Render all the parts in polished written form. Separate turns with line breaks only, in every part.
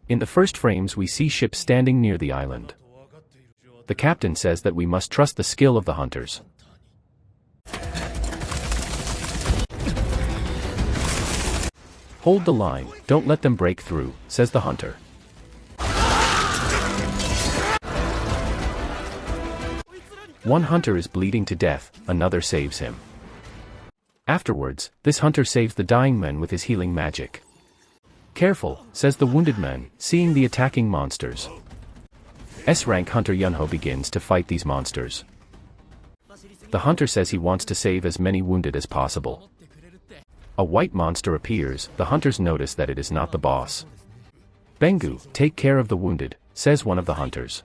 In the first frames we see ships standing near the island. The captain says that we must trust the skill of the hunters. Hold the line, don't let them break through, says the hunter. One hunter is bleeding to death, another saves him. Afterwards, this hunter saves the dying men with his healing magic. Careful, says the wounded man, seeing the attacking monsters. S-rank hunter Yunho begins to fight these monsters. The hunter says he wants to save as many wounded as possible. A white monster appears, the hunters notice that it is not the boss. Bengu, take care of the wounded, says one of the hunters.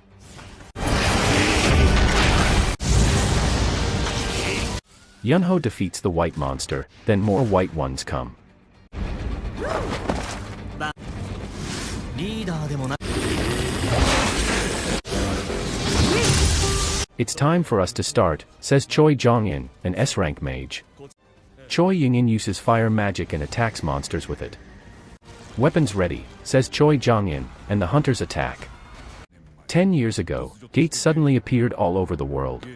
Yunho defeats the white monster, then more white ones come. It's time for us to start, says Choi Jong-in, an S-rank mage. Choi Ying-in uses fire magic and attacks monsters with it. Weapons ready, says Choi Jong-in, and the hunters attack. 10 years ago, gates suddenly appeared all over the world.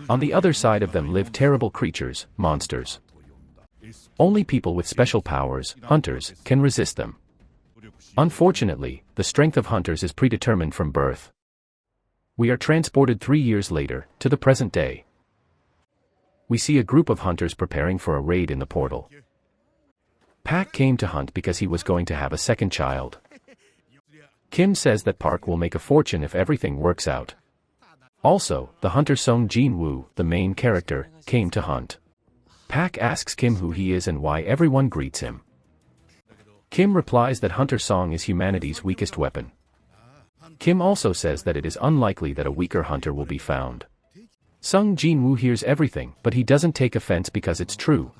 On the other side of them live terrible creatures, monsters. Only people with special powers, hunters, can resist them. Unfortunately, the strength of hunters is predetermined from birth. We are transported 3 years later, to the present day. We see a group of hunters preparing for a raid in the portal. Park came to hunt because he was going to have a second child. Kim says that Park will make a fortune if everything works out. Also, the hunter Seong Jin-woo, the main character, came to hunt. Park asks Kim who he is and why everyone greets him. Kim replies that Hunter Song is humanity's weakest weapon. Kim also says that it is unlikely that a weaker hunter will be found. Seong Jin-woo hears everything, but he doesn't take offense because it's true.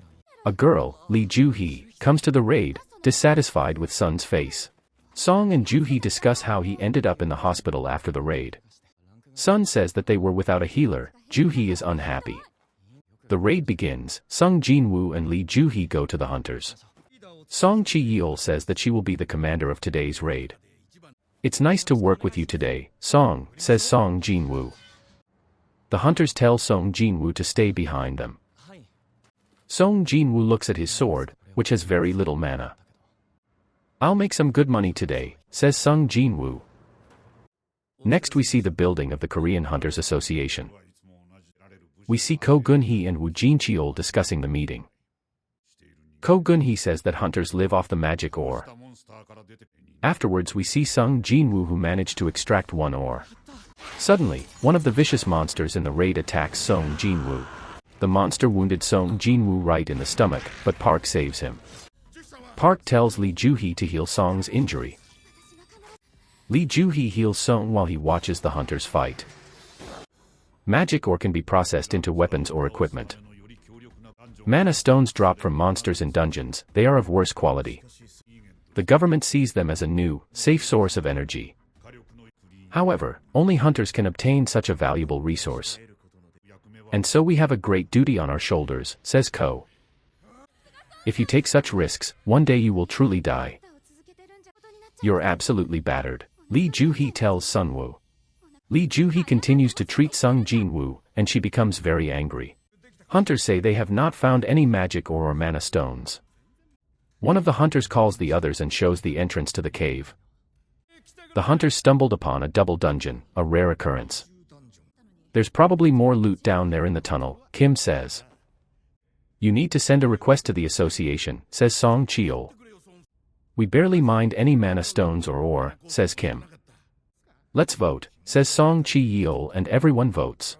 A girl, Lee Joo-hee, comes to the raid, dissatisfied with Sun's face. Song and Joo-hee discuss how he ended up in the hospital after the raid. Sun says that they were without a healer, Joo-hee is unhappy. The raid begins, Seong Jin-woo and Lee Joo-hee go to the hunters. Song Chi-yeol says that she will be the commander of today's raid. It's nice to work with you today, Song, says Seong Jin-woo. The hunters tell Seong Jin-woo to stay behind them. Seong Jin-woo looks at his sword, which has very little mana. I'll make some good money today, says Seong Jin-woo. Next we see the building of the Korean Hunters Association. We see Ko Gun-hee and Woo Jin-cheol discussing the meeting. Ko Gun-hee says that hunters live off the magic ore. Afterwards we see Seong Jin-woo who managed to extract one ore. Suddenly, one of the vicious monsters in the raid attacks Seong Jin-woo. The monster wounded Seong Jin-woo right in the stomach, but Park saves him. Park tells Lee Joo-hee to heal Song's injury. Lee Joo-hee heals Seong while he watches the hunters fight. Magic ore can be processed into weapons or equipment. Mana stones drop from monsters in dungeons, they are of worse quality. The government sees them as a new, safe source of energy. However, only hunters can obtain such a valuable resource. And so we have a great duty on our shoulders, says Ko. If you take such risks, one day you will truly die. You're absolutely battered, Lee Joo-hee tells Sunwoo. Lee Joo-hee continues to treat Seong Jin-woo, and she becomes very angry. Hunters say they have not found any magic ore or mana stones. One of the hunters calls the others and shows the entrance to the cave. The hunters stumbled upon a double dungeon, a rare occurrence. There's probably more loot down there in the tunnel, Kim says. You need to send a request to the association, says Seong Cheol. We barely mined any mana stones or ore, says Kim. Let's vote, says Seong Chi-yeol, and everyone votes.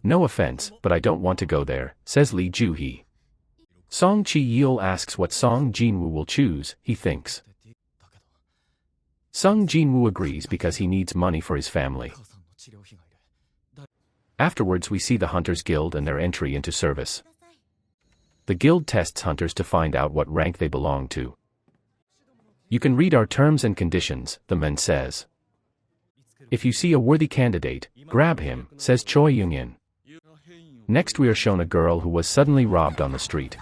No offense, but I don't want to go there, says Lee Joo-hee. Seong Chi-yeol asks what Seong Jin-woo will choose, he thinks. Seong Jin-woo agrees because he needs money for his family. Afterwards we see the Hunters Guild and their entry into service. The guild tests hunters to find out what rank they belong to. You can read our terms and conditions, the man says. If you see a worthy candidate, grab him, says Choi Young-in. Next we are shown a girl who was suddenly robbed on the street.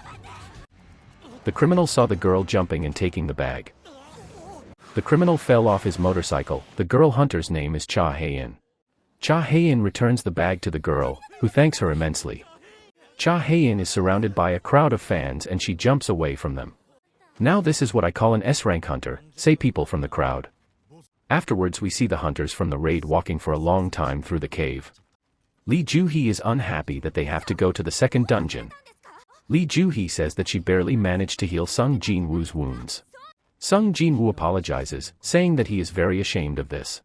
The criminal saw the girl jumping and taking the bag. The criminal fell off his motorcycle. The girl hunter's name is Cha Hae-in. Cha Hae-in returns the bag to the girl, who thanks her immensely. Cha Hae-in is surrounded by a crowd of fans and she jumps away from them. Now this is what I call an S-rank hunter, say people from the crowd. Afterwards we see the hunters from the raid walking for a long time through the cave. Lee Joo-hee is unhappy that they have to go to the second dungeon. Lee Joo-hee says that she barely managed to heal Seong Jin-woo's wounds. Seong Jin-woo apologizes, saying that he is very ashamed of this.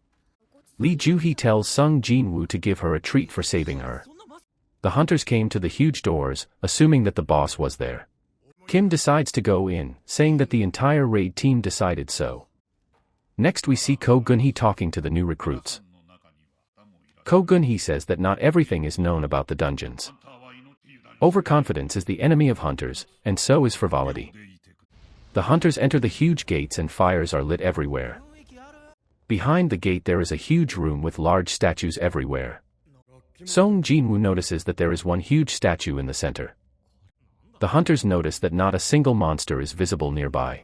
Lee Joo-hee tells Seong Jin-woo to give her a treat for saving her. The hunters came to the huge doors, assuming that the boss was there. Kim decides to go in, saying that the entire raid team decided so. Next we see Ko Gun-hee talking to the new recruits. Ko Gun-hee says that not everything is known about the dungeons. Overconfidence is the enemy of hunters, and so is frivolity. The hunters enter the huge gates and fires are lit everywhere. Behind the gate there is a huge room with large statues everywhere. Seong Jin-woo notices that there is one huge statue in the center. The hunters notice that not a single monster is visible nearby.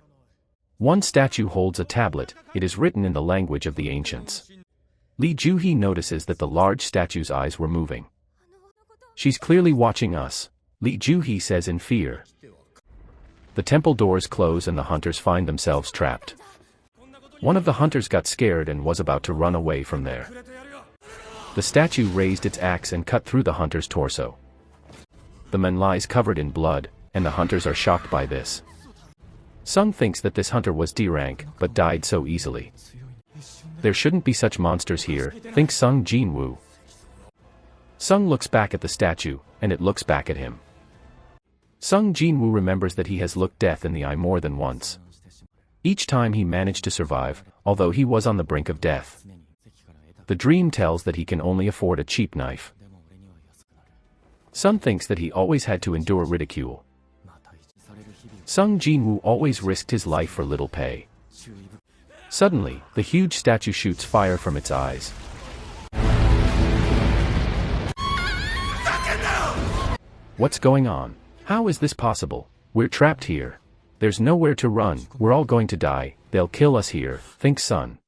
One statue holds a tablet, it is written in the language of the ancients. Lee Joo-hee notices that the large statue's eyes were moving. She's clearly watching us, Lee Joo-hee says in fear. The temple doors close and the hunters find themselves trapped. One of the hunters got scared and was about to run away from there. The statue raised its axe and cut through the hunter's torso. The man lies covered in blood, and the hunters are shocked by this. Sung thinks that this hunter was D-rank, but died so easily. There shouldn't be such monsters here, thinks Seong Jin-woo. Sung looks back at the statue, and it looks back at him. Seong Jin-woo remembers that he has looked death in the eye more than once. Each time he managed to survive, although he was on the brink of death. The dream tells that he can only afford a cheap knife. Sung thinks that he always had to endure ridicule. Seong Jin-woo always risked his life for little pay. Suddenly, the huge statue shoots fire from its eyes. What's going on? How is this possible? We're trapped here. There's nowhere to run, we're all going to die, they'll kill us here, thinks Sun.